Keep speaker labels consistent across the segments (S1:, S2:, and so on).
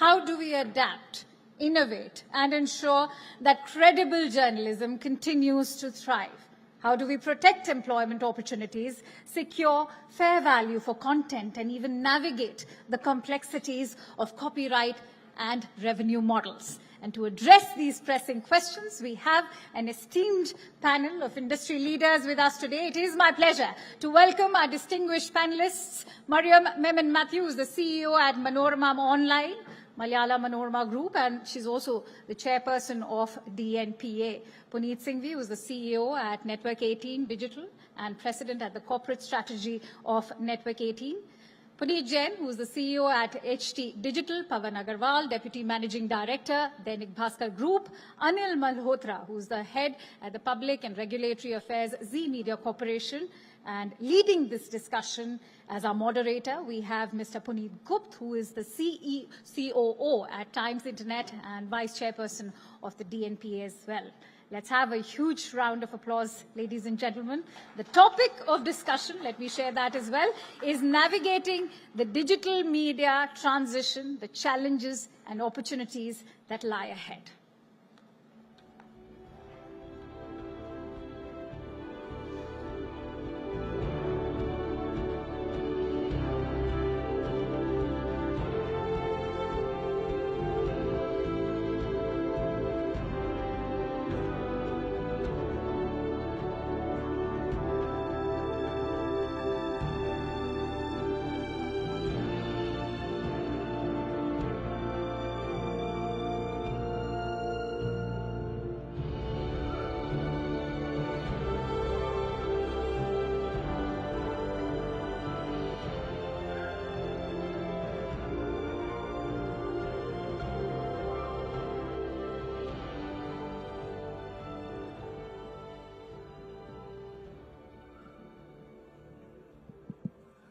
S1: How do we adapt, innovate, and ensure that credible journalism continues to thrive? How do we protect employment opportunities, secure fair value for content, and even navigate the complexities of copyright and revenue models? And to address these pressing questions, we have an esteemed panel of industry leaders with us today. It is my pleasure to welcome our distinguished panelists, Mariam Mathew, who's the CEO at Manorama Online, Malayala Manorama Group, and she's also the chairperson of DNPA. Puneet Singhvi, who's the CEO at Network 18 Digital and president at the corporate strategy of Network 18. Puneet Jain, who's the CEO at HT Digital. Pawan Agarwal, deputy managing director, Dainik Bhaskar Group. Anil Malhotra, who's the head at the public and regulatory affairs Z Media Corporation. And leading this discussion as our moderator, we have Mr. Puneet Gupt, who is the COO at Times Internet and vice chairperson of the DNPA as well. Let's have a huge round of applause, ladies and gentlemen. The topic of discussion, let me share that as well, is navigating the digital media transition, the challenges and opportunities that lie ahead.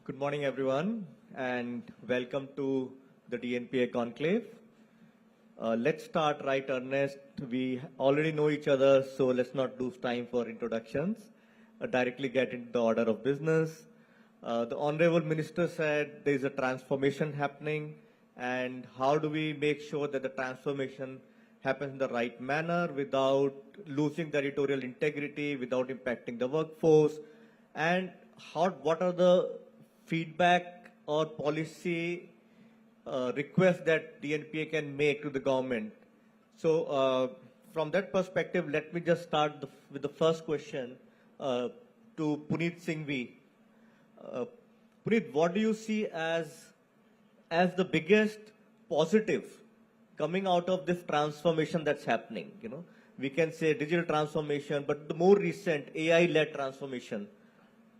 S2: Good morning, everyone, and welcome to the DNPA Conclave. Let's start right earnest. We already know each other, so let's not lose time for introductions. Directly get into the order of business. The Honorable Minister said there is a transformation happening, and how do we make sure that the transformation happens in the right manner without losing the editorial integrity, without impacting the workforce, and what are the feedback or policy requests that DNPA can make to the government. So from that perspective, let me just start with the first question to Puneet Singhvi. Puneet, what do you see as the biggest positive coming out of this transformation that's happening? You know, we can say digital transformation, but the more recent AI-led transformation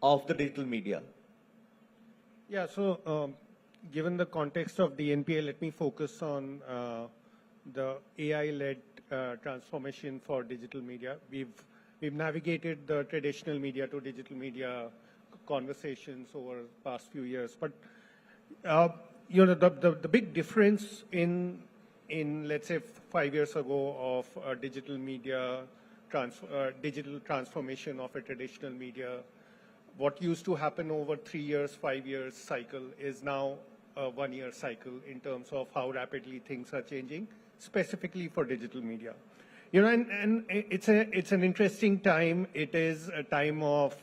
S2: of the digital media.
S3: Yeah, so given the context of DNPA, let me focus on the AI-led transformation for digital media. We've navigated the traditional media to digital media conversations over the past few years. But you know, the big difference in let's say 5 years ago of digital media digital transformation of a traditional media, what used to happen over 3 years, 5 years cycle is now a 1 year cycle in terms of how rapidly things are changing, specifically for digital media. You know, and it's an interesting time. It is a time of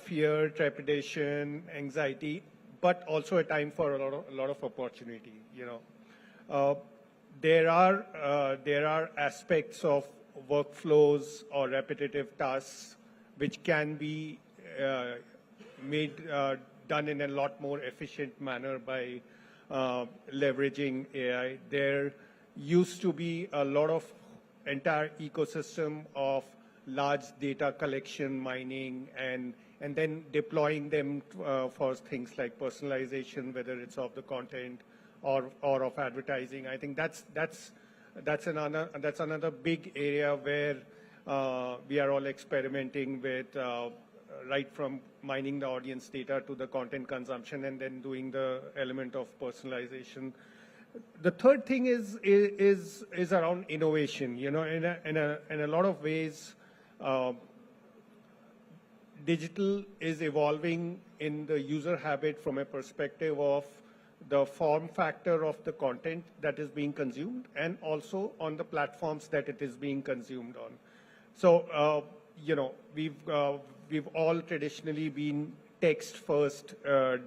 S3: fear, trepidation, anxiety, but also a time for a lot of opportunity. You know, there are aspects of workflows or repetitive tasks which can be done in a lot more efficient manner by leveraging AI. There used to be a lot of entire ecosystem of large data collection, mining, and then deploying them for things like personalization, whether it's of the content or of advertising. I think that's another big area where we are all experimenting with, right from mining the audience data to the content consumption, and then doing the element of personalization. The third thing is around innovation. You know, in a lot of ways, digital is evolving in the user habit from a perspective of the form factor of the content that is being consumed and also on the platforms that it is being consumed on. So, you know, we've all traditionally been text-first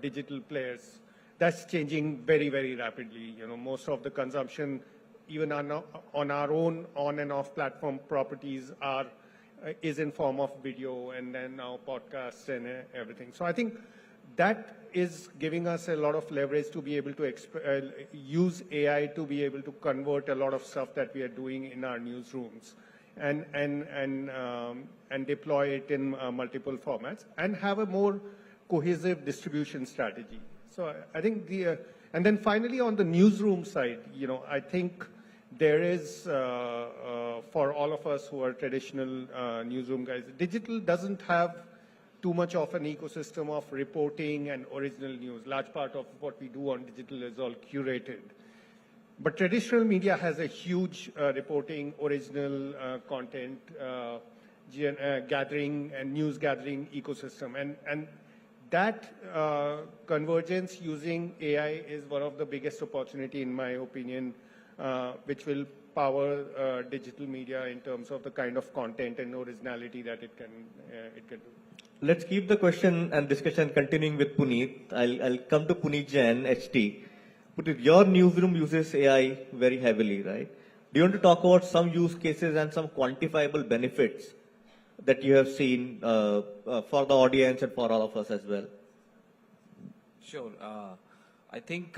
S3: digital players. That's changing very, very rapidly. You know, most of the consumption, even on our own on and off platform properties is in form of video, and then now podcasts and everything. So I think that is giving us a lot of leverage to be able to use AI to be able to convert a lot of stuff that we are doing in our newsrooms and deploy it in multiple formats and have a more cohesive distribution strategy. So I think and then finally on the newsroom side, you know, I think there is, for all of us who are traditional newsroom guys, digital doesn't have too much of an ecosystem of reporting and original news. Large part of what we do on digital is all curated. But traditional media has a huge reporting, original content, gathering and news gathering ecosystem. And that convergence using AI is one of the biggest opportunity, in my opinion, which will power digital media in terms of the kind of content and originality that it can do.
S2: Let's keep the question and discussion continuing with Puneet. I'll come to Puneet Jain, HT. Puneet, your newsroom uses AI very heavily, right? Do you want to talk about some use cases and some quantifiable benefits that you have seen for the audience and for all of us as well?
S4: Sure. I think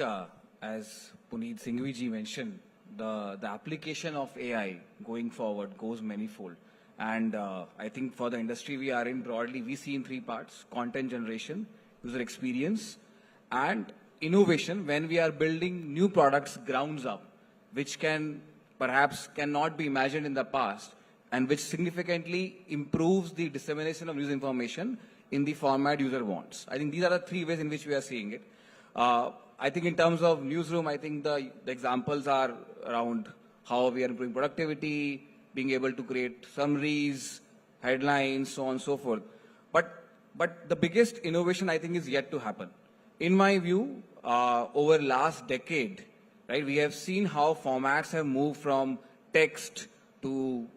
S4: as Puneet Singhvi ji mentioned, the application of AI going forward goes manifold. And I think for the industry we are in broadly, we see in three parts: content generation, user experience, and innovation when we are building new products grounds up, which cannot be imagined in the past, and which significantly improves the dissemination of news information in the format user wants. I think these are the three ways in which we are seeing it. I think in terms of newsroom, I think the examples are around how we are improving productivity, being able to create summaries, headlines, so on and so forth. But the biggest innovation, I think, is yet to happen. In my view, over last decade, right, we have seen how formats have moved from text to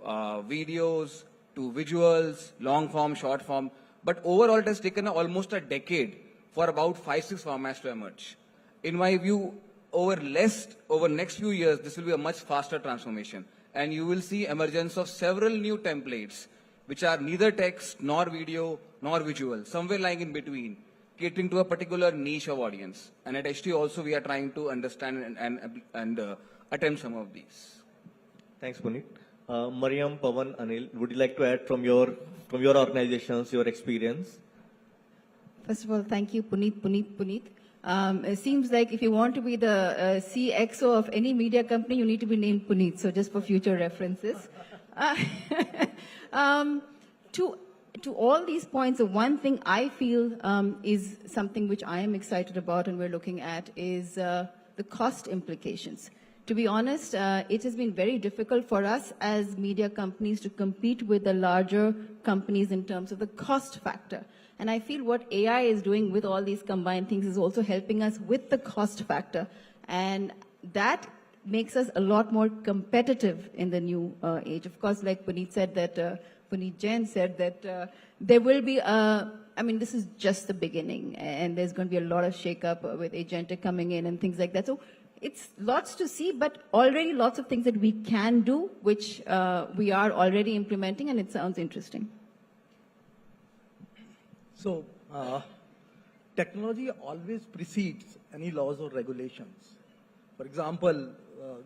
S4: videos to visuals, long form, short form. But overall, it has taken almost a decade for about 5-6 formats to emerge. In my view, over next few years, this will be a much faster transformation. And you will see emergence of several new templates, which are neither text, nor video, nor visual, somewhere lying in between, catering to a particular niche of audience. And at HT also, we are trying to understand and attempt some of these.
S2: Thanks, Puneet. Mariam, Pawan, Anil, would you like to add from your organizations, your experience?
S5: First of all, thank you, Puneet. It seems like if you want to be the CXO of any media company, you need to be named Puneet. So just for future references. To all these points, the one thing I feel is something which I am excited about and we're looking at is the cost implications. To be honest, it has been very difficult for us as media companies to compete with the larger companies in terms of the cost factor. And I feel what AI is doing with all these combined things is also helping us with the cost factor. And that makes us a lot more competitive in the new age. Of course, like Puneet said that, Puneet Jain said that there will be I mean, this is just the beginning and there's going to be a lot of shakeup with agentic coming in and things like that. So it's lots to see, but already lots of things that we can do, which we are already implementing, and it sounds interesting.
S6: So, technology always precedes any laws or regulations. For example,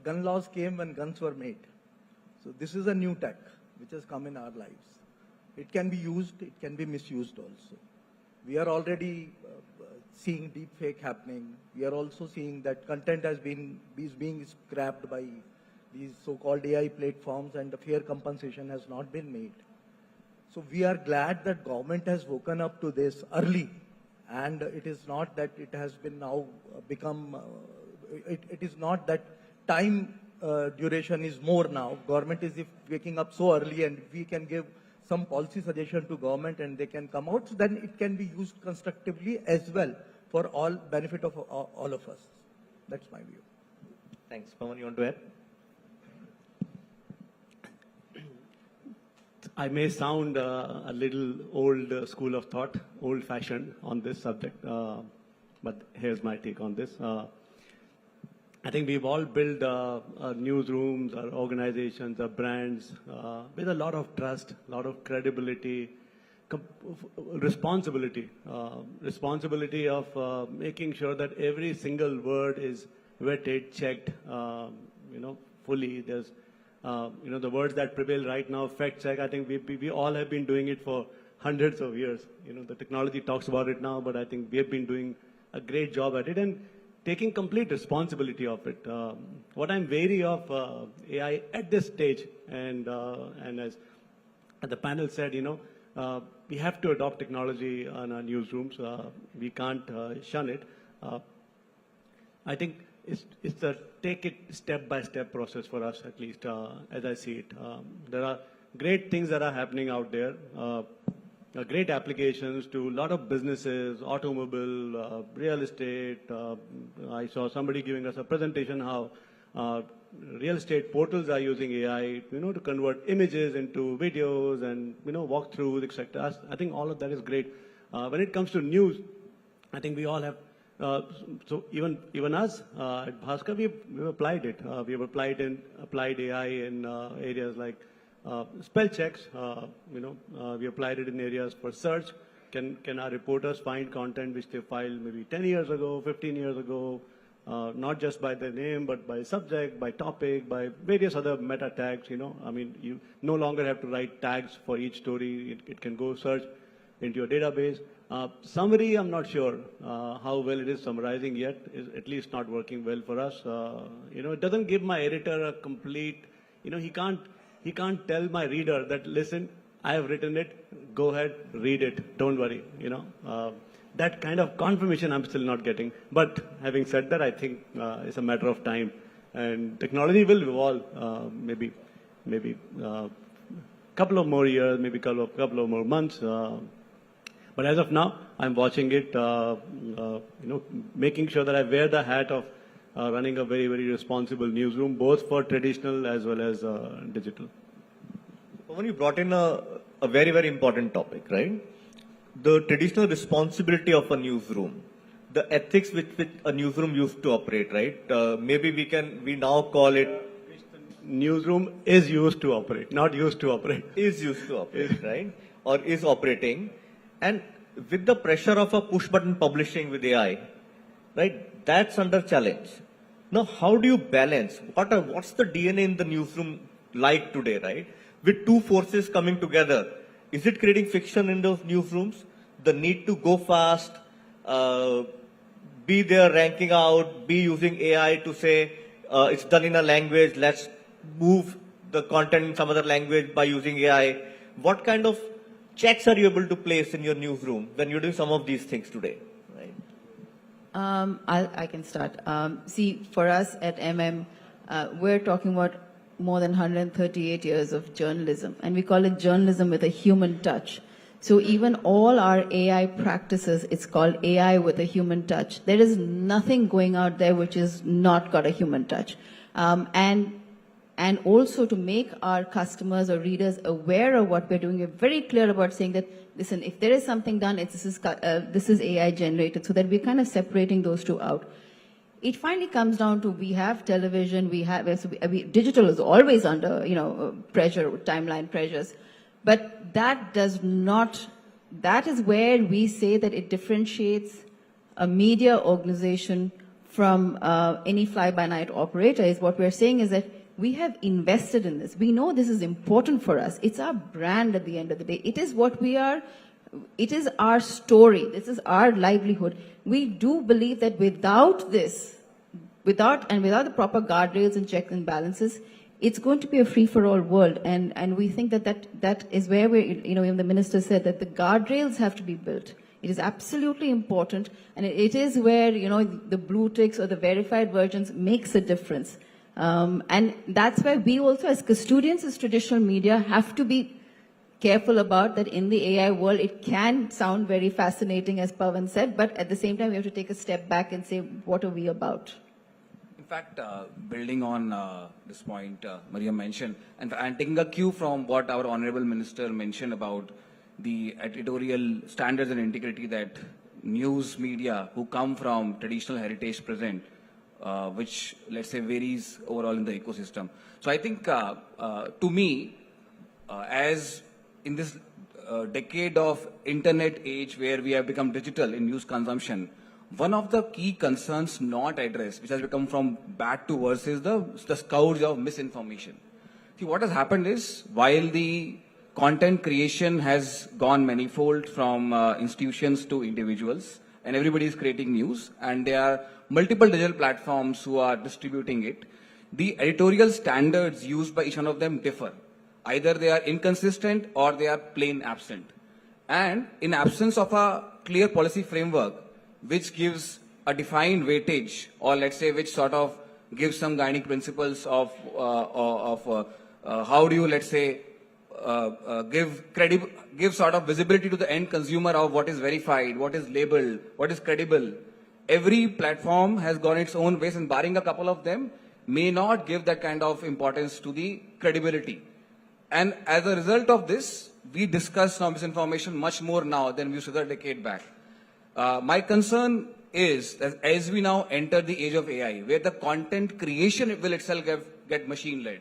S6: gun laws came when guns were made. So this is a new tech which has come in our lives. It can be used, it can be misused also. We are already seeing deep fake happening. We are also seeing that content is being scrapped by these so-called AI platforms, and the fair compensation has not been made. So we are glad that government has woken up to this early, and it is not that it has been now become, it is not that time duration is more now. Government is waking up so early, and we can give some policy suggestion to government and they can come out, so then it can be used constructively as well for all benefit of all of us. That's my view.
S2: Thanks. Pawan, you want to add?
S7: I may sound a little old school of thought, old-fashioned on this subject, but here's my take on this. I think we've all built our newsrooms, our organizations, our brands with a lot of trust, a lot of credibility, responsibility of making sure that every single word is vetted, checked, fully. There's the words that prevail right now, fact check, I think we all have been doing it for hundreds of years. The technology talks about it now, but I think we have been doing a great job at it and taking complete responsibility of it. What I'm wary of AI at this stage, and as the panel said, we have to adopt technology on our newsrooms. We can't shun it. I think it's a take it step-by-step process for us, at least as I see it. There are great things that are happening out there, great applications to a lot of businesses, automobile, real estate. I saw somebody giving us a presentation how real estate portals are using AI, to convert images into videos and, walkthroughs, etc. I think all of that is great. When it comes to news, I think we all have so even us at Bhaskar, we've applied it. We have applied AI in areas like spell checks. We applied it in areas for search. Can our reporters find content which they filed maybe 10 years ago, 15 years ago, not just by their name, but by subject, by topic, by various other meta tags. You no longer have to write tags for each story. It can go search into your database. Summary, I'm not sure how well it is summarizing yet. Is at least not working well for us. It doesn't give my editor a complete. He can't tell my reader that, listen, I have written it. Go ahead, read it. Don't worry. That kind of confirmation I'm still not getting. But having said that, I think it's a matter of time, and technology will evolve. Maybe couple of more years, maybe couple of more months. But as of now, I'm watching it, making sure that I wear the hat of running a very, very responsible newsroom, both for traditional as well as digital.
S2: When you brought in a very, very important topic, right? The traditional responsibility of a newsroom, the ethics with which a newsroom used to operate, right? Maybe we now call it.
S7: Newsroom is used to operate, not used to operate.
S2: Is used to operate, right? Or is operating. And with the pressure of a push-button publishing with AI, right, that's under challenge. Now, how do you balance? What's the DNA in the newsroom like today, right? With two forces coming together, is it creating friction in those newsrooms? The need to go fast, be there ranking out, be using AI to say it's done in a language, let's move the content in some other language by using AI. What kind of checks are you able to place in your newsroom when you're doing some of these things today? Right?
S5: I can start. See, for us at we're talking about more than 138 years of journalism, and we call it journalism with a human touch. So even all our AI practices, it's called AI with a human touch. There is nothing going out there which is not got a human touch. And also to make our customers or readers aware of what we're doing, we're very clear about saying that, listen, if there is something done, this is AI generated, so that we're kind of separating those two out. It finally comes down to, we have television, digital is always under, pressure, timeline pressures. But that is where we say that it differentiates a media organization from any fly-by-night operator. Is what we're saying is that we have invested in this. We know this is important for us. It's our brand at the end of the day. It is what we are. It is our story. This is our livelihood. We do believe that without this, without the proper guardrails and checks and balances, it's going to be a free-for-all world. And we think that is where even the minister said that the guardrails have to be built. It is absolutely important. And it is where, the blue ticks or the verified versions makes a difference. And that's why we also, as custodians, as traditional media, have to be careful about that. In the AI world, it can sound very fascinating, as Pawan said, but at the same time, we have to take a step back and say, what are we about?
S4: fact, building on this point Mariam mentioned, and taking a cue from what our Honorable Minister mentioned about the editorial standards and integrity that news media who come from traditional heritage present, which, let's say, varies overall in the ecosystem. So I think, to me, as in this decade of internet age where we have become digital in news consumption, one of the key concerns not addressed, which has become from bad to worse, is the scourge of misinformation. See, what has happened is, while the content creation has gone manifold from institutions to individuals, and everybody is creating news, and there are multiple digital platforms who are distributing it, the editorial standards used by each one of them differ. Either they are inconsistent or they are plain absent. And in absence of a clear policy framework, which gives a defined weightage, or let's say which sort of gives some guiding principles of how do you, let's say, give sort of visibility to the end consumer of what is verified, what is labeled, what is credible. Every platform has gone its own ways, and barring a couple of them, may not give that kind of importance to the credibility. And as a result of this, we discuss now misinformation much more now than we used to a decade back. My concern is that as we now enter the age of AI, where the content creation will itself get machine-led.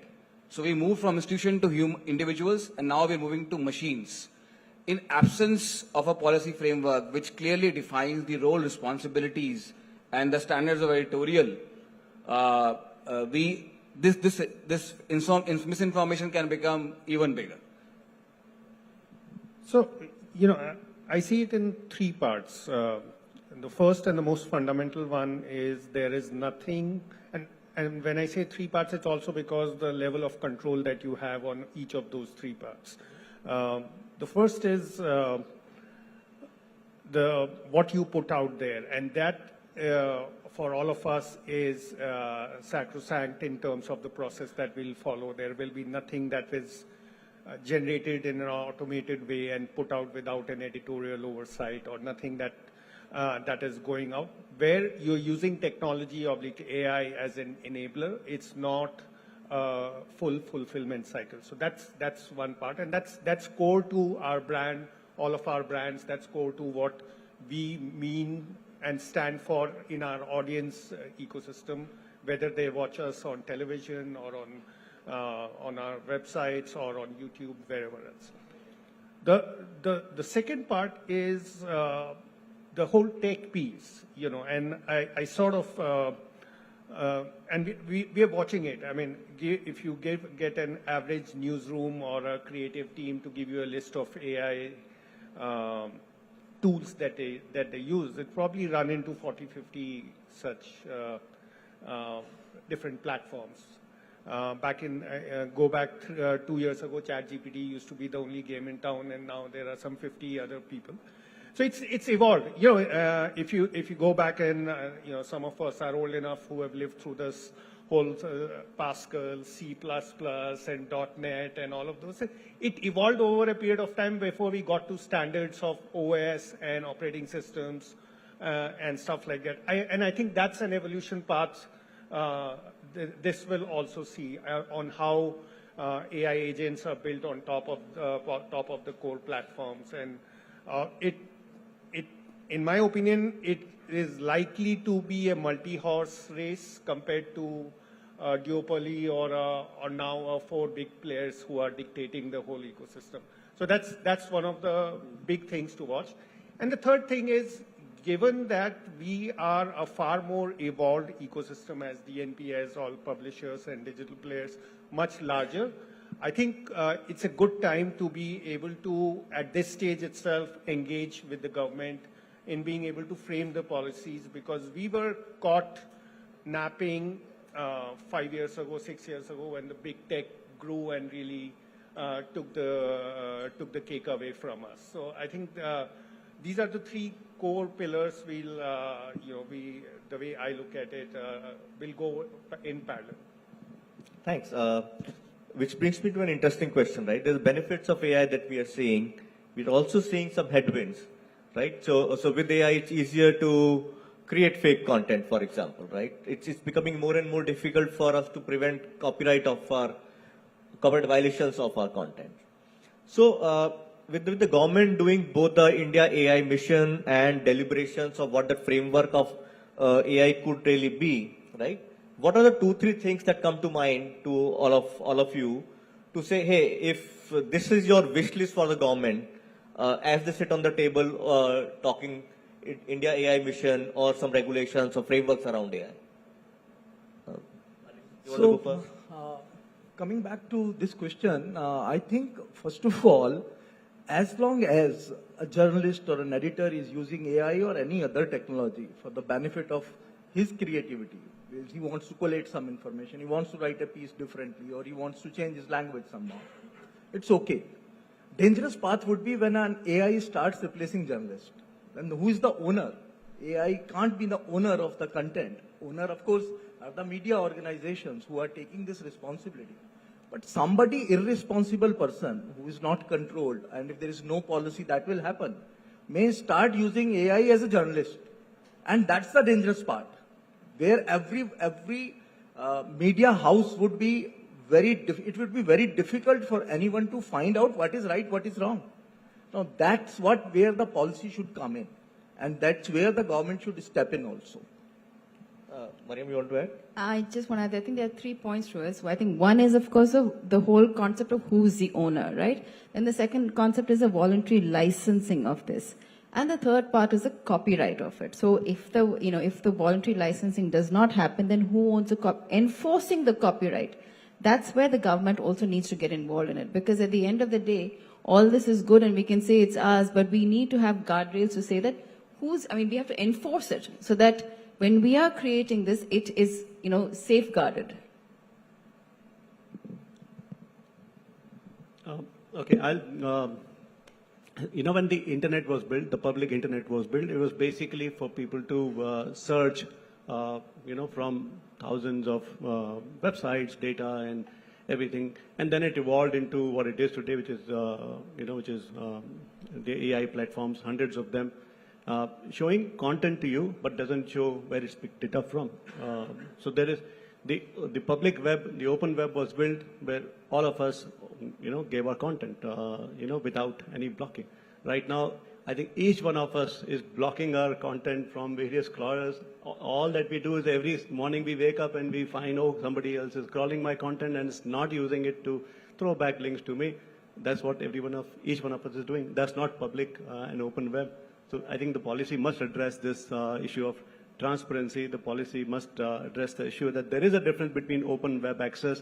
S4: So we move from institution to individuals, and now we're moving to machines. In absence of a policy framework which clearly defines the role, responsibilities, and the standards of editorial, this misinformation can become even bigger.
S3: So, I see it in three parts. The first and the most fundamental one is there is nothing, and when I say three parts, it's also because the level of control that you have on each of those three parts. The first is what you put out there, and that for all of us is sacrosanct in terms of the process that we'll follow. There will be nothing that is generated in an automated way and put out without an editorial oversight, or nothing that is going out. Where you're using technology or AI as an enabler, it's not full fulfillment cycle. So that's one part, and that's core to our brand, all of our brands. That's core to what we mean and stand for in our audience ecosystem, whether they watch us on television or on our websites or on YouTube, wherever else. The second part is the whole tech piece, and I sort of, and we are watching it. I mean, if you get an average newsroom or a creative team to give you a list of AI tools that they use, it probably run into 40, 50 such different platforms. Go back 2 years ago, ChatGPT used to be the only game in town, and now there are some 50 other people. So it's evolved. If you go back and some of us are old enough who have lived through this whole Pascal, C++, and .NET and all of those. It evolved over a period of time before we got to standards of OS and operating systems and stuff like that. And I think that's an evolution path. This will also see on how AI agents are built on top of the core platforms, and in my opinion, it is likely to be a multi-horse race compared to duopoly or now 4 big players who are dictating the whole ecosystem. So that's one of the big things to watch. And the third thing is, given that we are a far more evolved ecosystem as DNPA, as all publishers and digital players, much larger, I think it's a good time to be able to, at this stage itself, engage with the government in being able to frame the policies, because we were caught napping 5 years ago, 6 years ago, when the big tech grew and really took the cake away from us. So I think these are the 3 core pillars. The way I look at it, will go in parallel.
S2: Thanks. Which brings me to an interesting question, right? There's benefits of AI that we are seeing. We're also seeing some headwinds, right? So with AI, it's easier to create fake content, for example, right? It's becoming more and more difficult for us to prevent copyright violations of our content. So, with the government doing both the India AI mission and deliberations of what the framework of AI could really be, right? What are the 2-3 things that come to mind to all of you to say, hey, if this is your wish list for the government, as they sit on the table talking India AI mission or some regulations or frameworks around AI?
S6: So, coming back to this question, I think, first of all, as long as a journalist or an editor is using AI or any other technology for the benefit of his creativity, he wants to collate some information, he wants to write a piece differently, or he wants to change his language somehow, it's okay. Dangerous path would be when an AI starts replacing journalists. Then who is the owner? AI can't be the owner of the content. Owner, of course, are the media organizations who are taking this responsibility. But somebody irresponsible person who is not controlled, and if there is no policy, that will happen, may start using AI as a journalist. And that's the dangerous part, where every media house would be it would be very difficult for anyone to find out what is right, what is wrong. Now that's where the policy should come in, and that's where the government should step in also.
S2: Mariam, you want to add?
S5: I just want to add, I think there are 3 points to it. So I think one is, of course, the whole concept of who's the owner, right? And the second concept is a voluntary licensing of this. And the third part is the copyright of it. So if the voluntary licensing does not happen, then who owns enforcing the copyright? That's where the government also needs to get involved in it. Because at the end of the day, all this is good and we can say it's ours, but we need to have guardrails to say that we have to enforce it so that when we are creating this, it is, safeguarded.
S7: Okay, when the internet was built, the public internet was built, it was basically for people to search, from thousands of websites, data and everything. And then it evolved into what it is today, which is the AI platforms, hundreds of them, showing content to you, but doesn't show where it's picked it up from. So there is the public web, the open web was built where all of us, gave our content, without any blocking. Right now, I think each one of us is blocking our content from various crawlers. All that we do is every morning we wake up and we find, somebody else is crawling my content and is not using it to throw back links to me. That's what each one of us is doing. That's not public and open web. So I think the policy must address this issue of transparency. The policy must address the issue that there is a difference between open web access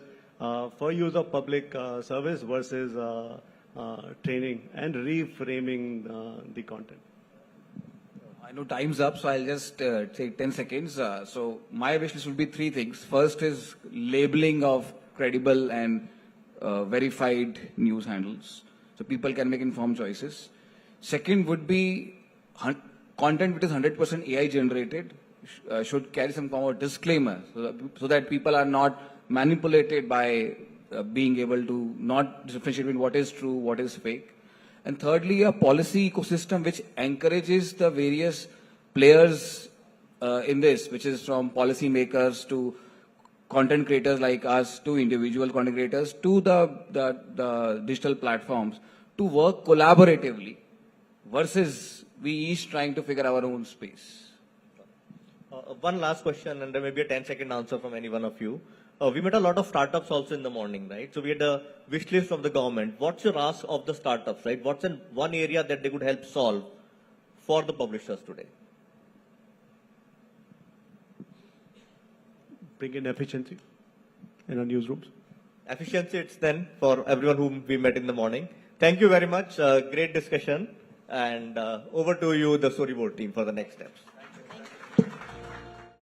S7: for use of public service versus training and reframing the content.
S4: I know time's up, so I'll just take 10 seconds. So my wish list would be 3 things. First is labeling of credible and verified news handles, so people can make informed choices. Second would be content which is 100% AI generated should carry some form of disclaimer so that people are not manipulated by being able to not differentiate between what is true, what is fake. And thirdly, a policy ecosystem which encourages the various players in this, which is from policy makers to content creators like us, to individual content creators, to the digital platforms, to work collaboratively versus we each trying to figure our own space.
S2: One last question, and there may be a 10-second answer from any one of you. We met a lot of startups also in the morning, right? So we had a wish list from the government. What's your ask of the startups, right? What's in one area that they could help solve for the publishers today?
S7: Bring in efficiency in our newsrooms.
S2: Efficiency, it's then for everyone whom we met in the morning. Thank you very much. Great discussion. And over to you, the storyboard team, for the next steps.